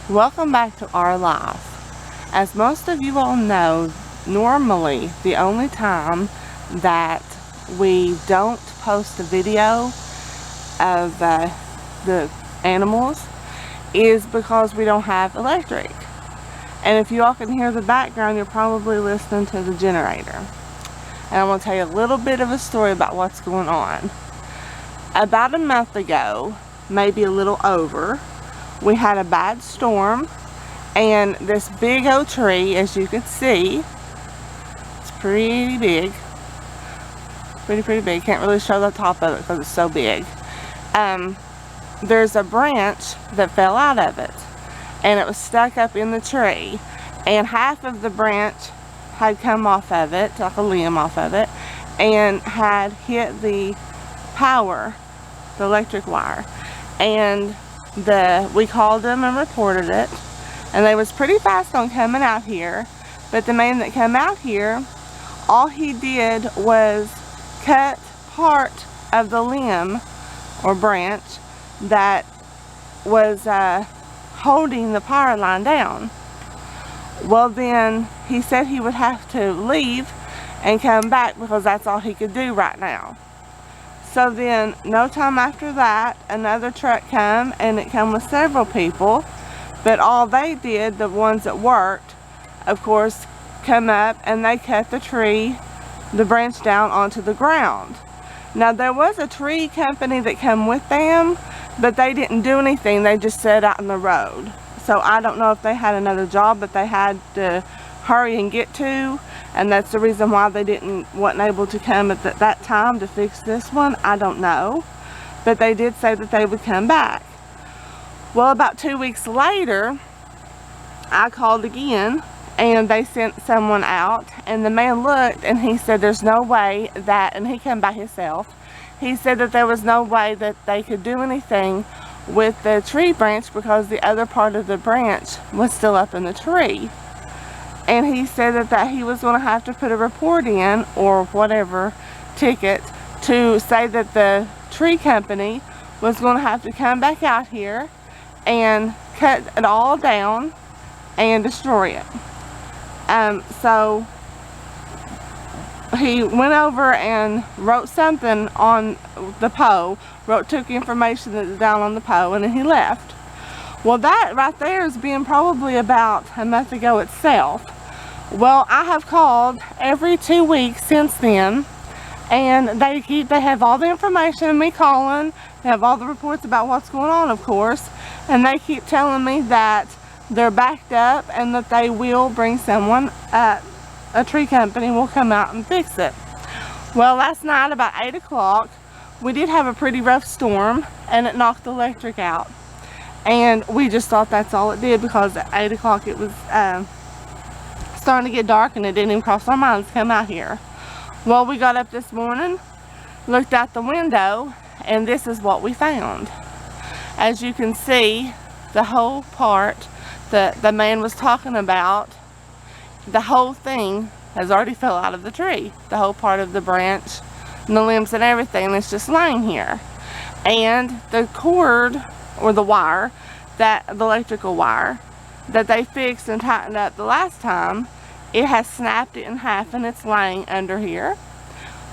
Welcome back to our life. As most of you all know, normally the only time that we don't post a video of the animals is because we don't have electric. And if you all can hear the background, you're probably listening to the generator. And I'm going to tell you a little bit of a story about what's going on. About a month ago, maybe a little over, we had a bad storm, and this big old tree, as you can see, it's pretty big. Pretty big. Can't really show the top of it because it's so big. There's a branch that fell out of it, and it was stuck up in the tree, and half of the branch had come off of it, like a limb off of it, and had hit the power, the electric wire. And we called them and reported it, and they was pretty fast on coming out here. But the man that came out here, all he did was cut part of the limb or branch that was holding the power line down. Well, then he said he would have to leave and come back because that's all he could do right now. So then, no time after that, another truck come, and it come with several people. But all they did, the ones that worked, of course, come up and they cut the tree, the branch down onto the ground. Now, there was a tree company that come with them, but they didn't do anything. They just sat out in the road. So I don't know if they had another job that they had to hurry and get to, and that's the reason why they wasn't able to come at that time to fix this one. I don't know, but they did say that they would come back. Well, about 2 weeks later, I called again, and they sent someone out, and the man looked, and he said there's no way that, and he came by himself, he said that there was no way that they could do anything with the tree branch because the other part of the branch was still up in the tree. And he said that he was going to have to put a report in, or whatever, ticket, to say that the tree company was going to have to come back out here and cut it all down and destroy it. So he went over and wrote something on the pole, took information that was down on the pole, and then he left. Well, that right there is being probably about a month ago itself. Well, I have called every 2 weeks since then, and they have all the information of me calling. They have all the reports about what's going on, of course, and they keep telling me that they're backed up and that they will bring someone, a tree company will come out and fix it. Well, last night about 8 o'clock, we did have a pretty rough storm, and it knocked the electric out. And we just thought that's all it did, because at 8 o'clock it was starting to get dark, and it didn't even cross our minds to come out here. Well, we got up this morning, looked out the window, and this is what we found. As you can see, the whole part that the man was talking about, the whole thing has already fell out of the tree. The whole part of the branch and the limbs and everything is just lying here. And the cord, or the wire, the electrical wire that they fixed and tightened up the last time, it has snapped it in half, and it's laying under here.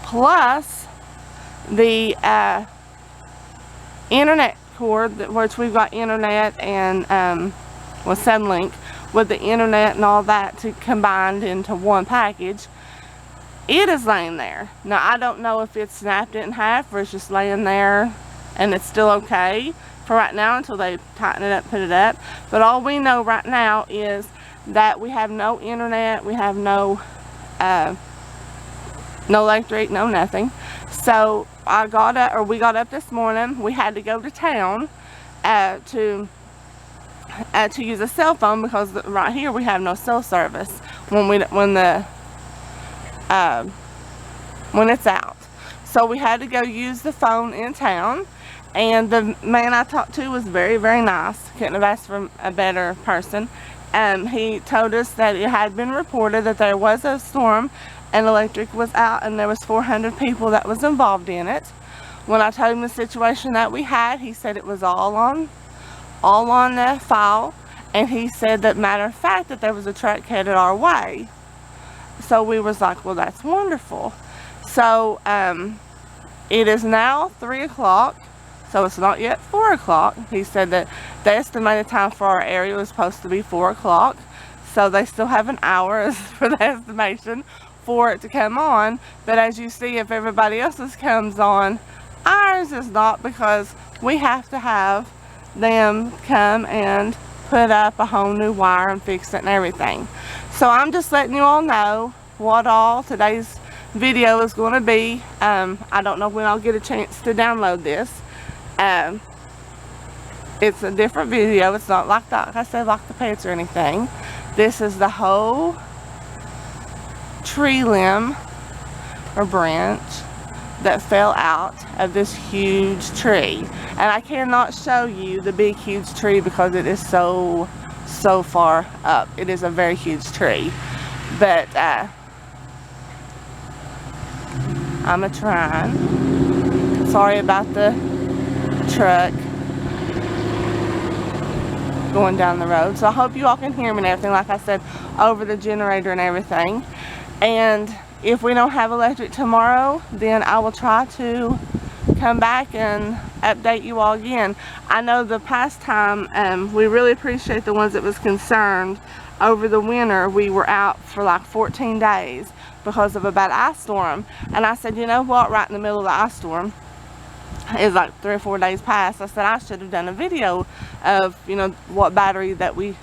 Plus the internet cord, which we've got internet and Sunlink, with the internet and all that combined into one package, it is laying there. Now, I don't know if it's snapped it in half or it's just laying there and it's still okay for right now until they tighten it up, put it up. But all we know right now is that we have no internet, we have no electric, no nothing. So we got up this morning. We had to go to town to use a cell phone, because right here we have no cell service when it's out. So we had to go use the phone in town. And the man I talked to was very, very nice. Couldn't have asked for a better person. He told us that it had been reported that there was a storm and electric was out, and there was 400 people that was involved in it. When I told him the situation that we had, he said it was all on file, And he said that, matter of fact, that there was a truck headed our way. So we was like, well, that's wonderful. So it is now 3 o'clock. So it's not yet 4 o'clock. He said that the estimated time for our area was supposed to be 4 o'clock. So they still have an hour for the estimation for it to come on. But as you see, if everybody else's comes on, ours is not, because we have to have them come and put up a whole new wire and fix it and everything. So I'm just letting you all know what all today's video is going to be. I don't know when I'll get a chance to download this. It's a different video. It's not like I said, like the pets or anything. This is the whole tree limb or branch that fell out of this huge tree. And I cannot show you the big huge tree because it is so far up. It is a very huge tree. But I'm trying. Sorry about the truck going down the road. So I hope you all can hear me and everything, like I said, over the generator and everything. And if we don't have electric tomorrow, then I will try to come back and update you all again. I know the past time, we really appreciate the ones that was concerned. Over the winter, we were out for like 14 days because of a bad ice storm. And I said, you know what, right in the middle of the ice storm, is like 3 or 4 days past, I said I should have done a video of, you know, what battery that we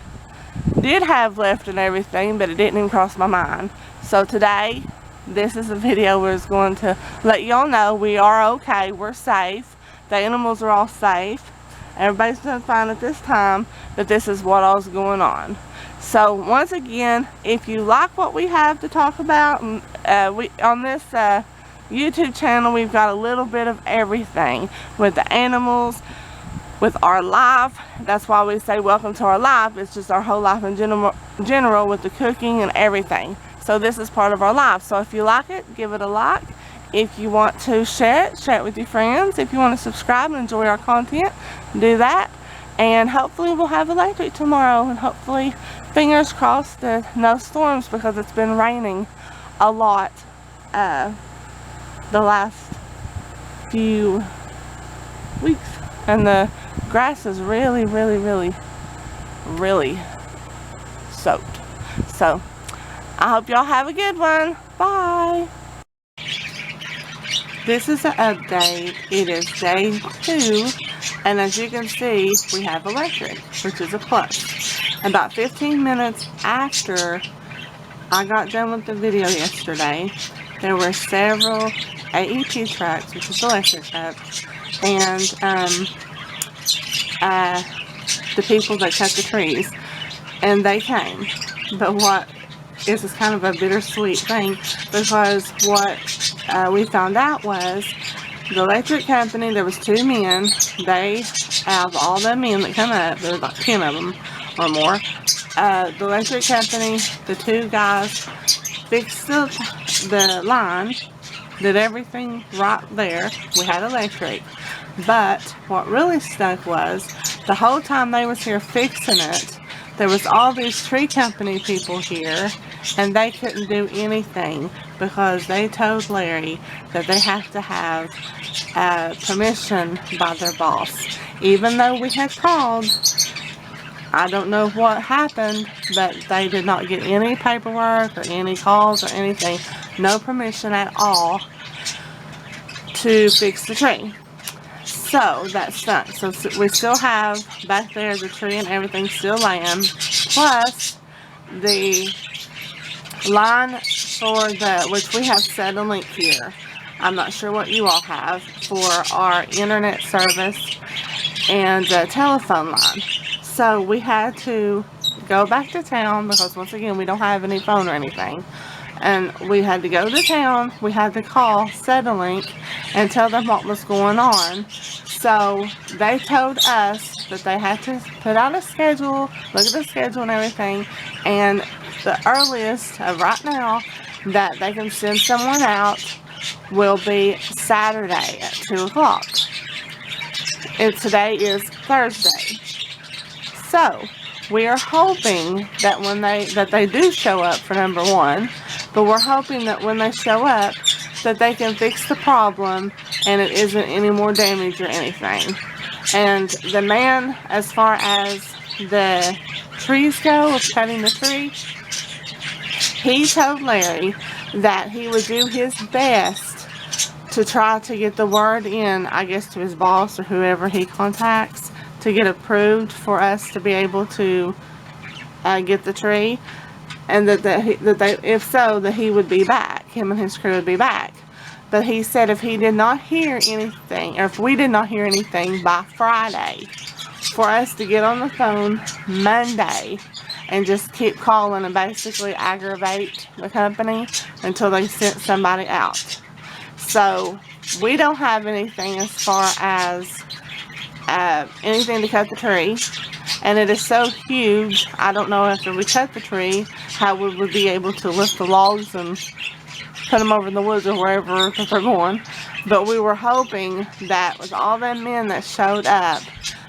did have left and everything, but it didn't even cross my mind. So today, this is a video where it's going to let y'all know we are okay, we're safe, the animals are all safe, everybody's doing fine at this time, but this is what all's going on. So once again, if you like what we have to talk about, we on this YouTube channel, we've got a little bit of everything with the animals, with our life. That's why we say welcome to our life. It's just our whole life in general with the cooking and everything. So this is part of our life. So if you like it, give it a like. If you want to share it with your friends. If you want to subscribe and enjoy our content, do that. And hopefully we'll have electric tomorrow, and hopefully, fingers crossed, no storms, because it's been raining a lot the last few weeks, and the grass is really soaked. So I hope y'all have a good one. Bye. This is an update. It is day 2, and as you can see, we have electric, which is a plus. About 15 minutes after I got done with the video yesterday, there were several AEP trucks, which is electric trucks, and the people that cut the trees, and they came. But what is kind of a bittersweet thing, because what we found out was the electric company, there was 2 men. They, out of all the men that come up, there was like 10 of them or more, the electric company, the 2 guys fixed the line, did everything right there. We had electric. But what really stunk was, the whole time they was here fixing it, there was all these tree company people here, and they couldn't do anything because they told Larry that they have to have permission by their boss. Even though we had called, I don't know what happened, but they did not get any paperwork or any calls or anything. No permission at all to fix the tree. So that stunk. So we still have back there the tree and everything still laying. Plus the line for which we have Settlement here. I'm not sure what you all have for our internet service and telephone line. So we had to go back to town because once again we don't have any phone or anything. And we had to go to town, we had to call Settlement and tell them what was going on. So they told us that they had to put out a schedule, look at the schedule and everything, and the earliest of right now that they can send someone out will be Saturday at 2 o'clock. And today is Thursday. So we are hoping that when they do show up, for number one, but we're hoping that when they show up that they can fix the problem and it isn't any more damage or anything. And the man, as far as the trees go, of cutting the tree, he told Larry that he would do his best to try to get the word in, I guess, to his boss or whoever he contacts, to get approved for us to be able to get the tree, and if so, that he would be back. Him and his crew would be back. But he said if he did not hear anything, or if we did not hear anything by Friday, for us to get on the phone Monday and just keep calling and basically aggravate the company until they sent somebody out. So we don't have anything as far as anything to cut the tree, and it is so huge, I don't know after we cut the tree how we would be able to lift the logs and put them over in the woods or wherever they're going. But we were hoping that with all them men that showed up,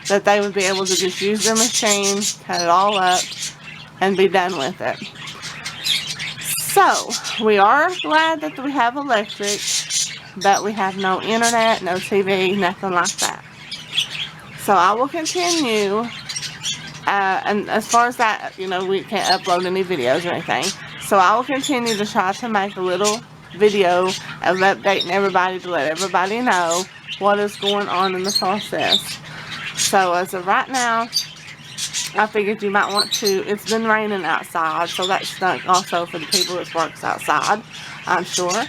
that they would be able to just use their machine, cut it all up, and be done with it. So we are glad that we have electric, but we have no internet, no TV, nothing like that. So I will continue, and as far as that, you know, we can't upload any videos or anything. So I will continue to try to make a little video of updating everybody to let everybody know what is going on in the process. So as of right now, I figured you might want to, it's been raining outside, so that's stunk also for the people that works outside, I'm sure.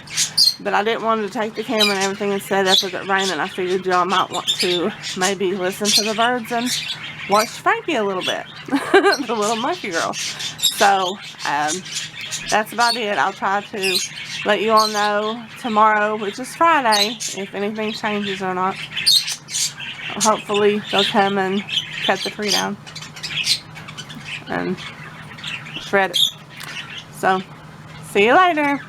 But I didn't want to take the camera and everything and set up with it raining. I figured y'all might want to maybe listen to the birds and watch Frankie a little bit, the little monkey girl. So that's about it. I'll try to let you all know tomorrow, which is Friday, if anything changes or not. Hopefully they'll come and cut the tree down and shred it. So see you later.